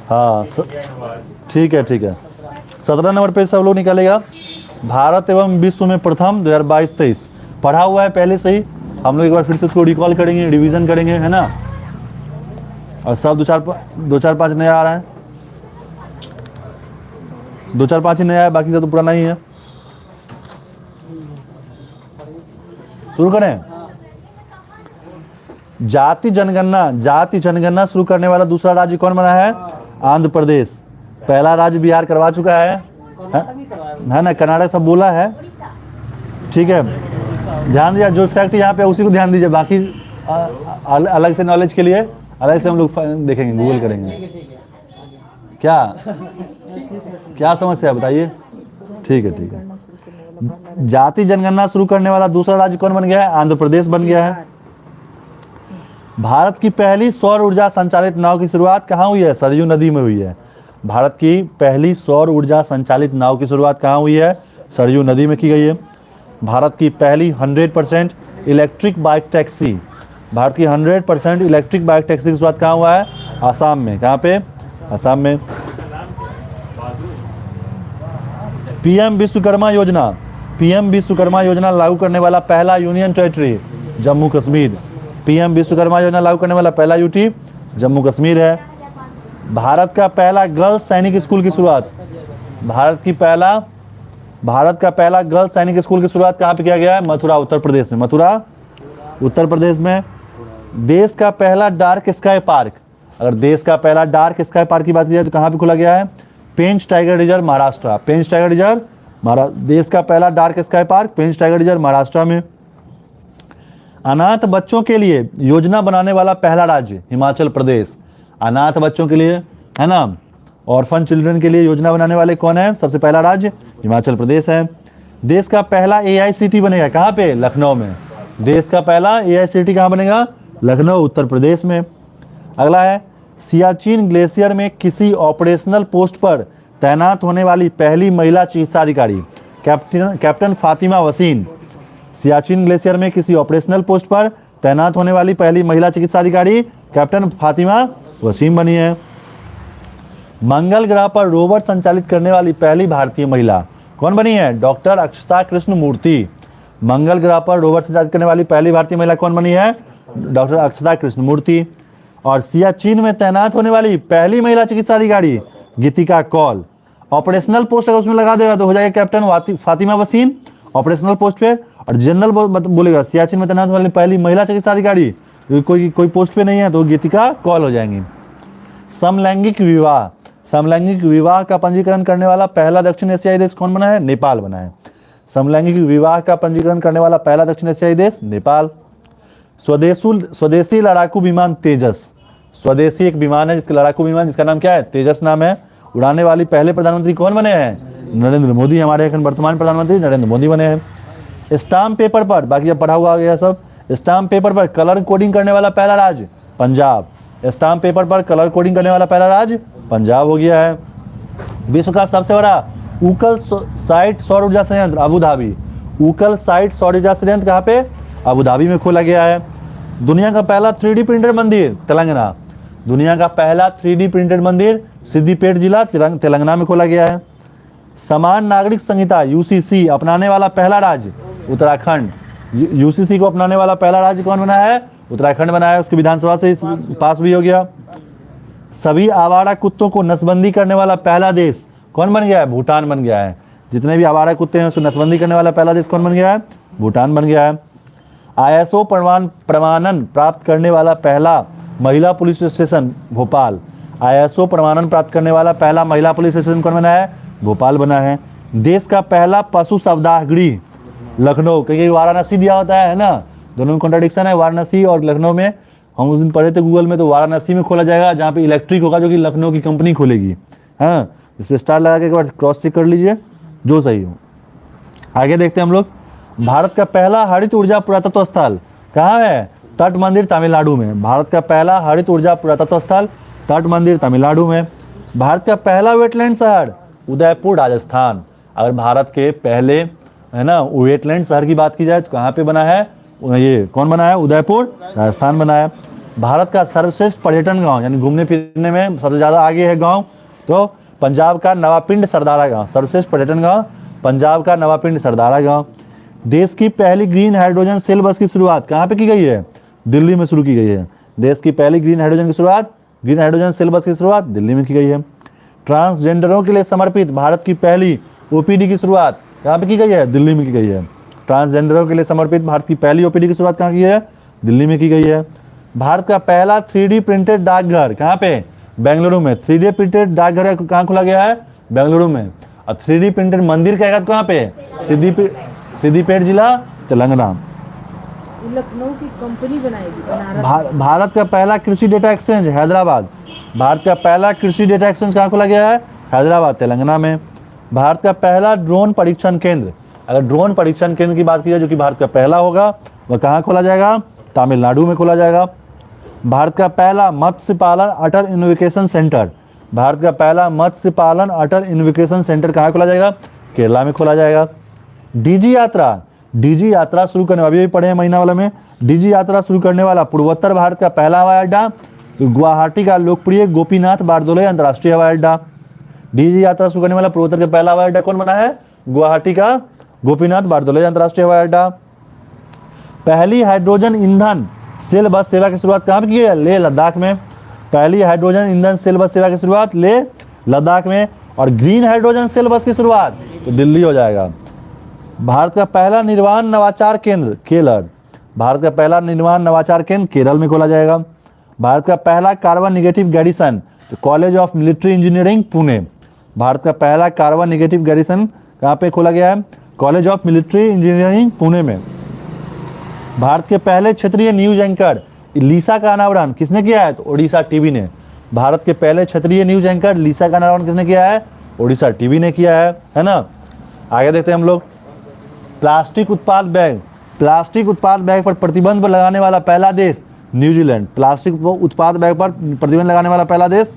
हाँ ठीक है ठीक है। 17 नंबर पे सब लोग निकालेगा। भारत एवं विश्व में प्रथम 2022-23 पढ़ा हुआ है पहले से ही, हम लोग एक बार फिर से उसको रिकॉल करेंगे, रिवीजन करेंगे, है ना। और सब दो चार पाँच नया आ रहा है, 2 4 5 ही नया है, बाकी सब तो पुराना ही है। शुरू करें। जाति जनगणना शुरू करने वाला दूसरा राज्य कौन बना है? आंध्र प्रदेश। पहला राज्य बिहार करवा चुका है ना, कर्नाटक सब बोला है, ठीक है। ध्यान दिया, जो फैक्ट यहाँ पे उसी को ध्यान दीजिए, बाकी अलग से नॉलेज के लिए अलग से हम लोग देखेंगे, गूगल करेंगे। क्या समस्या है बताइए। ठीक है। जाति जनगणना शुरू करने वाला दूसरा राज्य कौन बन गया है? आंध्र प्रदेश बन गया है। भारत की पहली सौर ऊर्जा संचालित नाव की शुरुआत कहाँ हुई है? सरयू नदी में हुई है। भारत की पहली सौर ऊर्जा संचालित नाव की शुरुआत कहाँ हुई है? सरयू नदी में की गई है। भारत की पहली 100% इलेक्ट्रिक बाइक टैक्सी, भारत की 100% इलेक्ट्रिक बाइक टैक्सी की शुरुआत कहाँ हुआ है? आसाम में। कहाँ पे? आसाम में। पीएम विश्वकर्मा योजना लागू करने वाला पहला union territory Jammu Kashmir. PM Vishwakarma योजना लागू करने वाला पहला यूटी जम्मू कश्मीर है। भारत का पहला गर्ल्स सैनिक स्कूल की शुरुआत, भारत का पहला गर्ल्स सैनिक स्कूल की शुरुआत कहाँ पे किया गया है? मथुरा उत्तर प्रदेश में। मथुरा उत्तर प्रदेश में। देश का पहला डार्क स्काई पार्क, अगर देश का पहला डार्क स्काई पार्क की बात की जाए तो कहाँ पे खोला गया है? पेंच टाइगर रिजर्व महाराष्ट्र। पेंच टाइगर रिजर्व देश का पहला डार्क स्काई पार्क पेंच टाइगर रिजर्व महाराष्ट्र में। अनाथ बच्चों के लिए योजना बनाने वाला पहला राज्य हिमाचल प्रदेश। अनाथ बच्चों के लिए, है ना, ऑर्फन चिल्ड्रन के लिए योजना बनाने वाले कौन है? सबसे पहला राज्य हिमाचल प्रदेश है। देश का पहला AICT बनेगा कहाँ पे? लखनऊ में। देश का पहला AICT कहाँ बनेगा? लखनऊ उत्तर प्रदेश में। अगला है, सियाचिन ग्लेशियर में किसी ऑपरेशनल पोस्ट पर तैनात होने वाली पहली महिला चिकित्सा अधिकारी कैप्टन फातिमा वसीम। सियाचिन ग्लेशियर में किसी ऑपरेशनल पोस्ट पर तैनात होने वाली पहली महिला चिकित्सा अधिकारी कैप्टन फातिमा वसीम बनी है। मंगल ग्रह पर रोवर संचालित करने वाली पहली भारतीय महिला कौन बनी है? डॉक्टर अक्षता कृष्णमूर्ति। मंगल ग्रह पर रोवर संचालित करने वाली पहली भारतीय महिला कौन बनी है? डॉक्टर अक्षता कृष्णमूर्ति। और सियाचिन में तैनात होने वाली पहली महिला चिकित्सा अधिकारी गीतिका कौल। ऑपरेशनल पोस्ट अगर उसमें लगा देगा तो हो जाएगा captain Fatima Wasim operational post पे, और जनरल बोलेगा सियाचिन में तैनात होने वाली पहली महिला चिकित्सा अधिकारी, कोई पोस्ट पे नहीं है तो गीतिका कौल हो जाएंगी। समलैंगिक विवाह का पंजीकरण करने वाला पहला दक्षिण एशियाई देश कौन बना है? नेपाल बना है। समलैंगिक विवाह का पंजीकरण करने वाला पहला दक्षिण एशियाई देश नेपाल। स्वदेशी लड़ाकू विमान तेजस, स्वदेशी एक विमान है जिसका लड़ाकू विमान जिसका नाम क्या है? तेजस नाम है। उड़ाने वाली पहले प्रधानमंत्री कौन बने हैं? नरेंद्र मोदी। हमारे वर्तमान प्रधानमंत्री नरेंद्र मोदी बने हैं। स्टाम्प पेपर पर, बाकी जब पढ़ा हुआ आ गया सब, स्टाम्प पेपर पर कलर कोडिंग करने वाला पहला राज्य पंजाब। स्टाम्प पेपर पर कलर कोडिंग करने वाला पहला राज्य पंजाब हो गया है। विश्व का सबसे बड़ा उकल साइट सौर ऊर्जा संयंत्र अबू धाबी। उकल साइट सौर ऊर्जा संयंत्र कहाँ पे? अबू धाबी में खोला गया है। दुनिया का पहला 3D प्रिंटेड मंदिर तेलंगाना। दुनिया का पहला 3D प्रिंटेड मंदिर सिद्दीपेट जिला तेलंगाना में खोला गया है। समान नागरिक संहिता UCC अपनाने वाला पहला राज्य उत्तराखंड। UCC को अपनाने वाला पहला राज्य कौन बना है? उत्तराखंड बना है। उसकी विधानसभा से पास भी हो गया। सभी आवारा कुत्तों को नसबंदी करने वाला पहला देश कौन बन गया है? भूटान बन गया है। जितने भी आवारा कुत्ते हैं उसको नसबंदी करने वाला पहला देश कौन बन गया है? भूटान बन गया है। ISO प्रमाणन प्राप्त करने वाला पहला महिला पुलिस स्टेशन भोपाल। ISO प्रमाणन प्राप्त करने वाला पहला महिला पुलिस स्टेशन कौन बना है? भोपाल बना है। देश का पहला पशु सप्ताह गृह लखनऊ, क्योंकि वाराणसी दिया होता है ना, दोनों में कॉन्ट्राडिक्शन है। वाराणसी और लखनऊ में हम उस दिन पढ़े थे गूगल में, तो वाराणसी में खोला जाएगा जहाँ पे इलेक्ट्रिक होगा, जो कि लखनऊ की कंपनी खोलेगी। हाँ, इस पर स्टार लगा के एक बार क्रॉस चेक कर लीजिए जो सही हो। आगे देखते हैं हम लोग। भारत का पहला हरित ऊर्जा पुरातत्व स्थल कहाँ है? तट मंदिर तमिलनाडु में। भारत का पहला हरित ऊर्जा पुरातत्व स्थल तट मंदिर तमिलनाडु में। भारत का पहला वेटलैंड शहर उदयपुर राजस्थान। अगर भारत के पहले, है ना, वेटलैंड शहर की बात की जाए तो कहाँ पे बना है? ये कौन बना है? उदयपुर राजस्थान बना है। भारत का सर्वश्रेष्ठ पर्यटन गांव, यानी घूमने फिरने में सबसे ज़्यादा आगे है गांव, तो पंजाब का नवापिंड सरदारा गांव। सर्वश्रेष्ठ पर्यटन गांव पंजाब का नवापिंड सरदारा गांव। देश की पहली ग्रीन हाइड्रोजन सेल बस की शुरुआत कहाँ पे की गई है? दिल्ली में शुरू की गई है। देश की पहली ग्रीन हाइड्रोजन सेल बस की शुरुआत दिल्ली में की गई है। ट्रांसजेंडरों के लिए समर्पित भारत की पहली ओपीडी की शुरुआत कहाँ पे की गई है? दिल्ली में की गई है। ट्रांसजेंडरों के लिए समर्पित भारत की पहली ओपीडी की शुरुआत कहाँ की है? दिल्ली में की गई है। भारत का पहला 3D प्रिंटेड डाकघर कहाँ पे? बेंगलुरु में। 3D प्रिंटेड डाकघर कहाँ खोला गया है? बेंगलुरु में। और 3D प्रिंटेड मंदिर का कहाँ पे? सिद्दीपेट जिला, तेलंगाना। लखनऊ की कंपनी बनाएगी बनारस। भारत का पहला कृषि डेटा एक्सचेंज हैदराबाद। भारत का पहला कृषि डेटा एक्सचेंज कहाँ खोला गया है? हैदराबाद, तेलंगाना में। भारत का पहला ड्रोन परीक्षण केंद्र, अगर ड्रोन परीक्षण केंद्र की बात की जाए जो कि भारत का पहला होगा, वह कहाँ खोला जाएगा? तमिलनाडु में खोला जाएगा। भारत का पहला मत्स्य पालन अटल इनोवेशन सेंटर, भारत का पहला मत्स्य पालन अटल इनोवेशन सेंटर कहाँ खोला जाएगा? केरला में खोला जाएगा। डीजी यात्रा शुरू करने, अभी पढ़े हैं महीना वाला में, डीजी यात्रा शुरू करने वाला पूर्वोत्तर भारत का पहला हवाई अड्डा गुवाहाटी का लोकप्रिय गोपीनाथ बारदोले अंतर्राष्ट्रीय हवाई अड्डा। डीजी यात्रा शुरू करने वाला पूर्वोत्तर का पहला हवाई अड्डा कौन बना है? गुवाहाटी का गोपीनाथ बारदोले अंतर्राष्ट्रीय हवाई अड्डा। पहली हाइड्रोजन ईंधन सेल बस सेवा की शुरुआत कहाँ पे की है? लेह लद्दाख में। पहली हाइड्रोजन ईंधन सेल बस सेवा की शुरुआत लेह लद्दाख में। और ग्रीन हाइड्रोजन सेल बस की शुरुआत तो दिल्ली हो जाएगा। भारत का पहला निर्माण नवाचार केंद्र केरल, भारत का पहला निर्माण नवाचार केंद्र केरल में खोला जाएगा। भारत का पहला carbon negative garrison college of military engineering Pune, Bharat का पहला कार्बन निगेटिव गैरिसन कहाँ पे खोला गया है? College of military engineering Pune में। भारत के पहले क्षेत्रीय न्यूज एंकर लीसा का अनावरण किसने किया है? तो ओडिशा टीवी ने। भारत के पहले क्षेत्रीय न्यूज एंकर लीसा का अनावरण किसने किया है? ओडिशा टीवी ने किया है ना। आगे देखते हैं हम लोग। प्लास्टिक उत्पाद बैग पर प्रतिबंध लगाने वाला पहला देश न्यूजीलैंड। प्लास्टिक उत्पाद बैग पर प्रतिबंध लगाने वाला पहला देश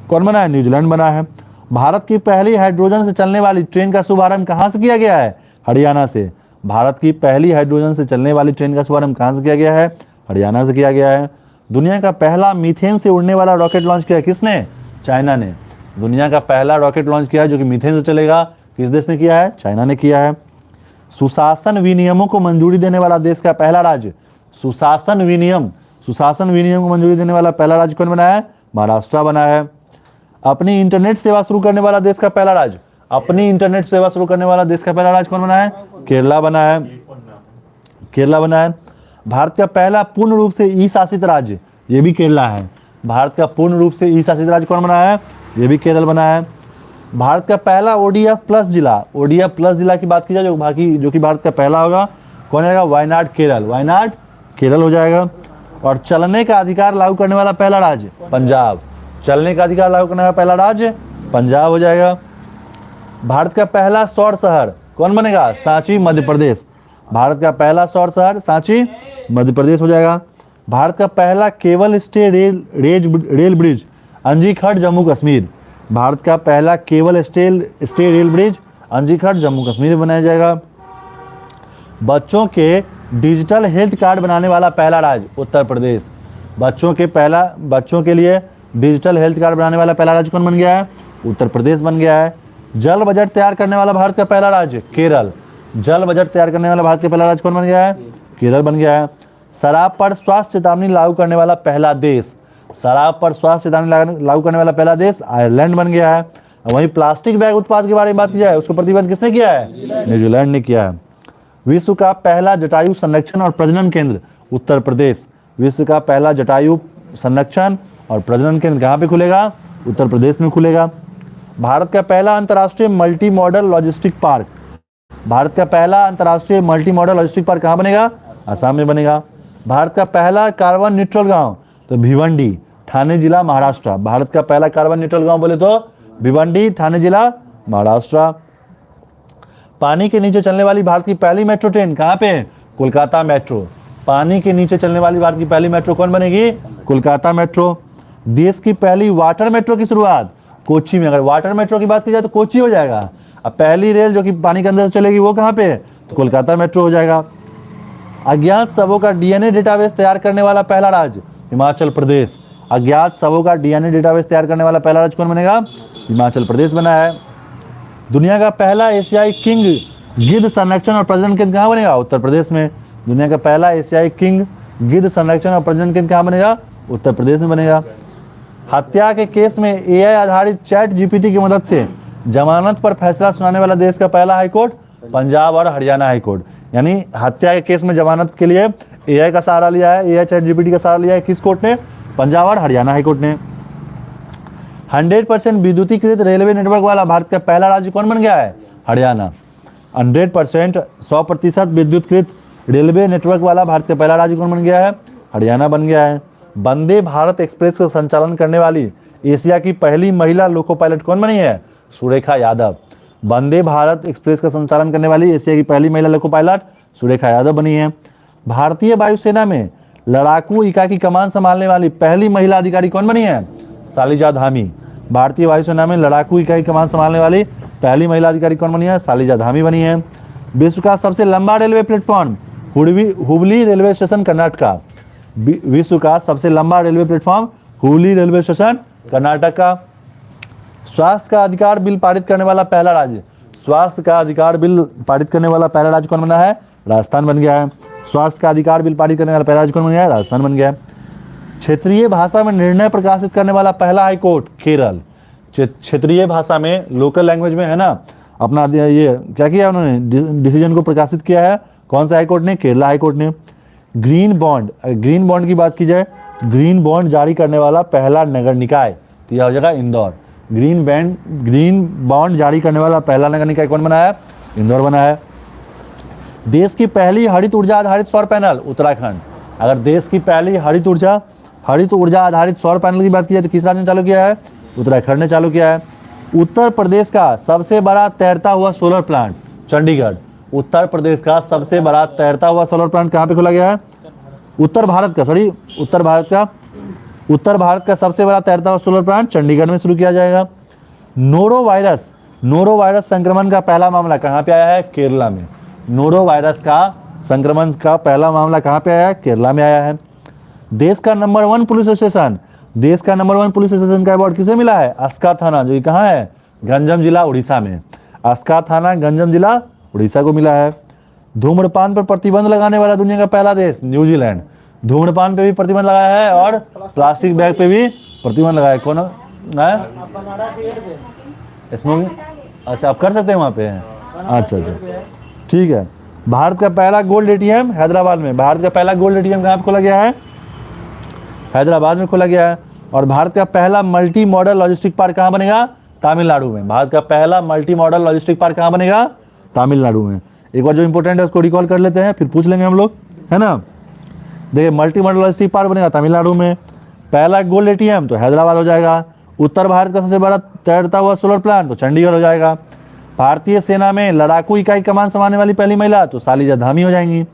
कौन बना है? न्यूजीलैंड बना है। भारत की पहली हाइड्रोजन से चलने वाली ट्रेन का शुभारंभ कहाँ से किया गया है? हरियाणा से। भारत की पहली हाइड्रोजन से चलने वाली ट्रेन का शुभारंभ कहाँ से किया गया है? हरियाणा से किया गया है। दुनिया का पहला मीथेन से उड़ने वाला रॉकेट लॉन्च किया किसने? चाइना ने। दुनिया का पहला रॉकेट लॉन्च किया है जो कि मीथेन से चलेगा, किस देश ने किया है? चाइना ने किया है। सुशासन विनियमों को मंजूरी देने वाला देश का पहला राज्य, सुशासन विनियम को मंजूरी देने वाला पहला राज्य कौन बना है? महाराष्ट्र बना है। अपनी इंटरनेट सेवा शुरू करने वाला देश का पहला राज्य, कौन बना है? केरला बना है। भारत का पहला पूर्ण रूप से ई शासित राज्य, ये भी केरला है। भारत का पूर्ण रूप से ई शासित राज्य कौन बना है? ये भी केरल बना है। भारत का पहला ODF प्लस जिला की बात की जाए जो कि भारत का पहला होगा, कौन आएगा? वायनाड केरल हो जाएगा। और चलने का अधिकार लागू करने वाला पहला राज्य पंजाब, हो जाएगा। भारत का पहला सौर शहर कौन बनेगा? सांची, मध्य प्रदेश। भारत का पहला सौर शहर सांची, मध्य प्रदेश हो जाएगा। भारत का पहला cable stay rail bridge Anjikhad, Jammu Kashmir. Bharat का पहला cable stay rail bridge Anjikhad, Jammu Kashmir बनाया जाएगा। बच्चों के डिजिटल हेल्थ कार्ड बनाने वाला पहला राज्य उत्तर प्रदेश। बच्चों के लिए डिजिटल हेल्थ कार्ड बनाने वाला पहला राज्य कौन बन गया है? उत्तर प्रदेश बन गया है। जल बजट तैयार करने वाला भारत का पहला राज्य केरल, कौन बन गया है? केरल बन गया है। शराब पर स्वास्थ्य चेतावनी लागू करने वाला पहला देश, आयरलैंड बन गया है। वहीं प्लास्टिक बैग उत्पाद के बारे में बात की जाए, उसको प्रतिबंध किसने किया है? न्यूजीलैंड ने किया है। विश्व का पहला जटायु संरक्षण और प्रजनन केंद्र उत्तर प्रदेश। विश्व का पहला जटायु संरक्षण और प्रजनन केंद्र कहाँ पे खुलेगा? उत्तर प्रदेश में खुलेगा। भारत का पहला अंतर्राष्ट्रीय मल्टी मॉडल लॉजिस्टिक पार्क, कहाँ बनेगा? आसाम में बनेगा। भारत का पहला कार्बन न्यूट्रल गांव तो भिवंडी, ठाणे जिला, महाराष्ट्र। भारत का पहला कार्बन न्यूट्रल गांव बोले तो भिवंडी, ठाणे जिला, महाराष्ट्र। पानी के नीचे चलने वाली भारत की पहली मेट्रो ट्रेन कहाँ पे? कोलकाता मेट्रो। पानी के नीचे चलने वाली भारत की पहली मेट्रो कौन बनेगी? कोलकाता मेट्रो। देश की पहली वाटर मेट्रो की शुरुआत कोच्चि में। अगर वाटर मेट्रो की बात की जाए तो कोच्चि हो जाएगा। अब पहली रेल जो कि पानी के अंदर चलेगी वो कहाँ पे? तो कोलकाता मेट्रो हो जाएगा। अज्ञात शवों का DNA डेटाबेस तैयार करने वाला पहला राज्य हिमाचल प्रदेश। अज्ञात शवों का डीएनए डेटाबेस तैयार करने वाला पहला राज्य कौन बनेगा? हिमाचल प्रदेश बना है। दुनिया का पहला एशियाई किंग गिद्ध संरक्षण और प्रजनन केंद्र कहाँ बनेगा? उत्तर प्रदेश में। दुनिया का पहला एशियाई किंग गिद्ध संरक्षण और प्रजनन केंद्र कहाँ बनेगा? उत्तर प्रदेश में बनेगा। हत्या के केस में एआई आधारित चैट जीपीटी की मदद से जमानत पर फैसला सुनाने वाला देश का पहला हाईकोर्ट? पंजाब और हरियाणा हाईकोर्ट। यानी हत्या के केस में जमानत के लिए एआई का सहारा लिया है, एआई चैट जीपीटी का सहारा लिया है। किस कोर्ट ने? पंजाब और हरियाणा हाईकोर्ट ने। 100% विद्युतीकृत रेलवे नेटवर्क वाला भारत का पहला राज्य कौन बन गया है? हरियाणा। 100% 100% विद्युतीकृत रेलवे नेटवर्क वाला भारत का पहला राज्य कौन बन गया है? हरियाणा बन गया है। वंदे भारत एक्सप्रेस का संचालन करने वाली एशिया की पहली महिला लोको पायलट कौन बनी है? सुरेखा यादव। वंदे भारत एक्सप्रेस का संचालन करने वाली एशिया की पहली महिला लोको पायलट सुरेखा यादव बनी है। भारतीय वायुसेना में लड़ाकू इकाई की कमान संभालने वाली पहली महिला अधिकारी कौन बनी है? शालिजा धामी। भारतीय वायुसेना में लड़ाकू इकाई की कमान संभालने वाली पहली महिला अधिकारी कौन बनी है? शालिजा धामी बनी है। विश्व का सबसे लंबा railway platform Hubli railway station Karnataka. विश्व का सबसे लंबा railway platform Hubli railway station Karnataka का। स्वास्थ्य का अधिकार बिल पारित करने वाला पहला राज्य? स्वास्थ्य का अधिकार बिल पारित करने वाला पहला राज्य कौन बना है? राजस्थान बन गया है। स्वास्थ्य का अधिकार बिल पारित करने वाला पहला राज्य कौन बन गया है? राजस्थान बन गया है। क्षेत्रीय भाषा में निर्णय प्रकाशित करने वाला पहला हाईकोर्ट? केरल। क्षेत्रीय भाषा में, लोकल लैंग्वेज में है ना, अपना ये क्या किया उन्होंने? डिसीजन को प्रकाशित किया है। कौन सा हाईकोर्ट ने? केरला हाईकोर्ट ने। ग्रीन बॉन्ड की बात की जाए, ग्रीन बॉन्ड जारी करने वाला पहला नगर निकाय तो यह हो जाएगा इंदौर। ग्रीन बॉन्ड जारी करने वाला पहला नगर निकाय कौन बना है? इंदौर बना है। देश की पहली हरित ऊर्जा आधारित सौर पैनल? उत्तराखंड। अगर देश की पहली हरित ऊर्जा आधारित सौर पैनल की बात की जाए तो किस राज्य ने चालू किया है? उत्तराखंड ने चालू किया है। उत्तर प्रदेश का सबसे बड़ा तैरता हुआ सोलर प्लांट? चंडीगढ़। उत्तर प्रदेश का सबसे बड़ा तैरता हुआ सोलर प्लांट कहाँ पे खोला गया है? उत्तर भारत का सबसे बड़ा तैरता हुआ सोलर प्लांट चंडीगढ़ में शुरू किया जाएगा। नोरो वायरस संक्रमण का पहला मामला कहाँ पे आया है? केरला में। नोरो वायरस का संक्रमण का पहला मामला कहाँ पे आया है? केरला में आया है। देश का नंबर 1 पुलिस स्टेशन का अवार्ड किसे मिला है? अस्का थाना, जो कहाँ है? गंजम जिला उड़ीसा में। अस्का थाना गंजम जिला उड़ीसा को मिला है। धूम्रपान पर प्रतिबंध लगाने वाला दुनिया का पहला देश? न्यूजीलैंड। धूम्रपान पे भी प्रतिबंध लगाया है और प्लास्टिक बैग पे भी प्रतिबंध लगाया है। कौन है? स्मोकिंग? अच्छा, आप कर सकते हैं वहाँ पे? अच्छा, ठीक है। भारत का पहला गोल्ड एटीएम हैदराबाद में। भारत का पहला गोल्ड एटीएम कहाँ पे खोला गया है? हैदराबाद में खोला गया है। और भारत का पहला मल्टी मॉडल लॉजिस्टिक पार्क कहाँ बनेगा? तमिलनाडु में। भारत का पहला मल्टी मॉडल लॉजिस्टिक पार्क कहाँ बनेगा? तमिलनाडु में। एक बार जो इंपॉर्टेंट है उसको रिकॉल कर लेते हैं, फिर पूछ लेंगे हम लोग, है ना। देखिए, मल्टी मॉडल लॉजिस्टिक पार्क बनेगा तमिलनाडु में। पहला गोल्ड एटीएम तो हैदराबाद हो जाएगा। उत्तर भारत का सबसे बड़ा तैरता हुआ सोलर प्लांट तो चंडीगढ़ हो जाएगा। भारतीय सेना में लड़ाकू इकाई कमान संभालने वाली पहली महिला तो शालिजा धामी हो जाएंगी।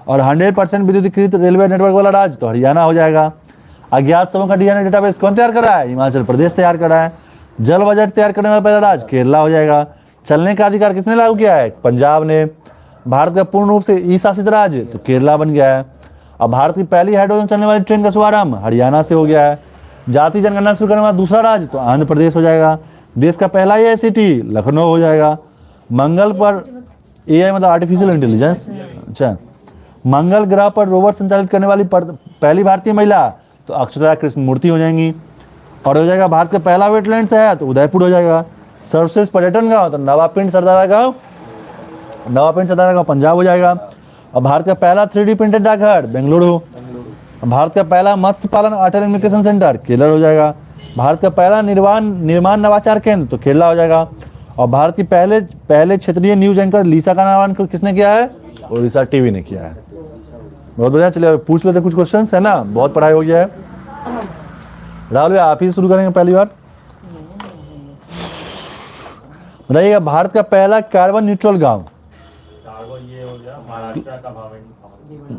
और 100% विद्युतीकृत रेलवे नेटवर्क वाला राज्य तो हरियाणा हो जाएगा। अज्ञात शवों का डीएनए डेटाबेस कौन तैयार कर रहा है? हिमाचल प्रदेश तैयार कर रहा है। जल बजट तैयार करने वाला पहला राज्य केरला हो जाएगा। चलने का अधिकार किसने लागू किया है? पंजाब ने। भारत का पूर्ण रूप से ई शासित राज्य तो केरला बन गया है। अब भारत की पहली हाइड्रोजन चलने वाली ट्रेन का शुभारंभ हरियाणा से हो गया है। जाति जनगणना शुरू करने वाला दूसरा राज्य तो आंध्र प्रदेश हो जाएगा। देश का पहला एआईसीटी लखनऊ हो जाएगा। मंगल पर एआई मतलब आर्टिफिशियल इंटेलिजेंस। अच्छा, मंगल ग्रह पर रोवर संचालित करने वाली पहली भारतीय महिला तो अक्षरा कृष्णमूर्ति हो जाएंगी। और हो जाएगा भारत का पहला वेटलैंड्स है तो उदयपुर हो जाएगा। सर्वश्रेष्ठ पर्यटन गांव तो नवापिंड सरदारा गांव पंजाब हो जाएगा। और भारत का पहला 3D प्रिंटेड डाकघर बेंगलुरु। भारत का पहला मत्स्य पालन अटल इमिग्रेशन सेंटर केरल हो जाएगा। भारत का पहला निर्माण नवाचार केंद्र तो केरला हो जाएगा। और भारत की पहले क्षेत्रीय न्यूज एंकर लीसा का नाम किसने किया है? ओडिशा टीवी ने किया है। बहुत बढ़िया। चलिए पूछ लेते कुछ क्वेश्चन, है ना, बहुत पढ़ाई हो गया है। राहुल भाई आप ही शुरू करेंगे पहली बार। बताइएगा भारत का पहला कार्बन न्यूट्रल गांव? ये हो गया महाराष्ट्र का भावनी।